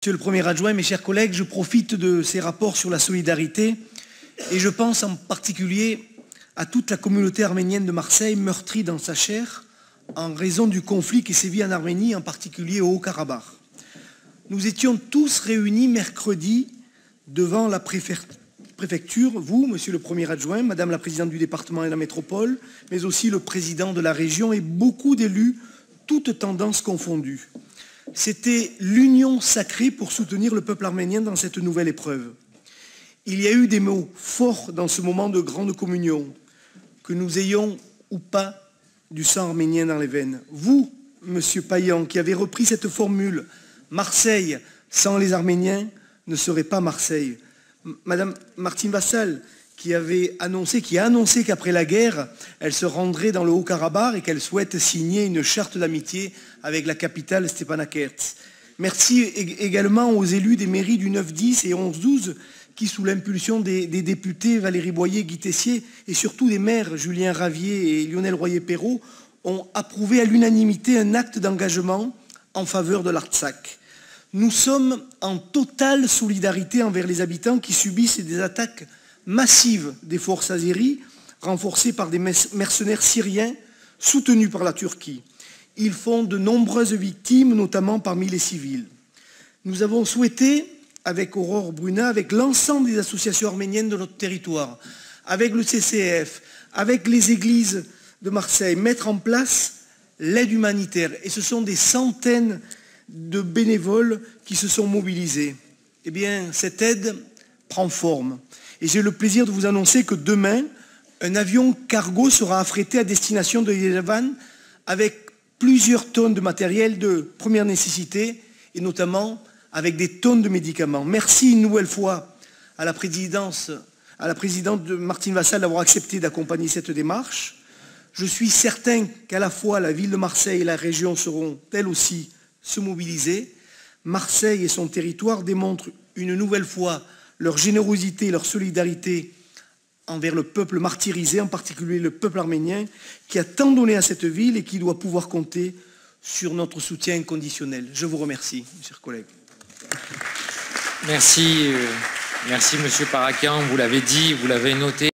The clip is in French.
Monsieur le Premier adjoint, mes chers collègues, je profite de ces rapports sur la solidarité et je pense en particulier à toute la communauté arménienne de Marseille meurtrie dans sa chair en raison du conflit qui sévit en Arménie, en particulier au Haut-Karabakh. Nous étions tous réunis mercredi devant la préfecture, vous, Monsieur le Premier adjoint, Madame la Présidente du département et de la métropole, mais aussi le Président de la région et beaucoup d'élus, toutes tendances confondues. C'était l'union sacrée pour soutenir le peuple arménien dans cette nouvelle épreuve. Il y a eu des mots forts dans ce moment de grande communion, que nous ayons ou pas du sang arménien dans les veines. Vous, Monsieur Payan, qui avez repris cette formule, Marseille sans les Arméniens ne serait pas Marseille. Madame Martine Vassal, qui a annoncé qu'après la guerre, elle se rendrait dans le Haut-Karabakh et qu'elle souhaite signer une charte d'amitié avec la capitale Stepanakert. Merci également aux élus des mairies du 9-10 et 11-12 qui, sous l'impulsion des députés Valérie Boyer, Guy Tessier et surtout des maires Julien Ravier et Lionel Royer-Perrault, ont approuvé à l'unanimité un acte d'engagement en faveur de l'Artsakh. Nous sommes en totale solidarité envers les habitants qui subissent des attaques massive des forces azéries, renforcées par des mercenaires syriens soutenus par la Turquie. Ils font de nombreuses victimes, notamment parmi les civils. Nous avons souhaité, avec Aurore Bruna, avec l'ensemble des associations arméniennes de notre territoire, avec le CCF, avec les églises de Marseille, mettre en place l'aide humanitaire. Et ce sont des centaines de bénévoles qui se sont mobilisés. Eh bien, cette aide prend forme. Et j'ai le plaisir de vous annoncer que demain, un avion cargo sera affrété à destination de Yerevan avec plusieurs tonnes de matériel de première nécessité et notamment avec des tonnes de médicaments. Merci une nouvelle fois à la présidente de Martine Vassal d'avoir accepté d'accompagner cette démarche. Je suis certain qu'à la fois la ville de Marseille et la région seront elles aussi se mobiliser. Marseille et son territoire démontrent une nouvelle fois leur générosité et leur solidarité envers le peuple martyrisé, en particulier le peuple arménien, qui a tant donné à cette ville et qui doit pouvoir compter sur notre soutien inconditionnel. Je vous remercie, mes chers collègues. Merci, Monsieur Parakian, vous l'avez dit, vous l'avez noté.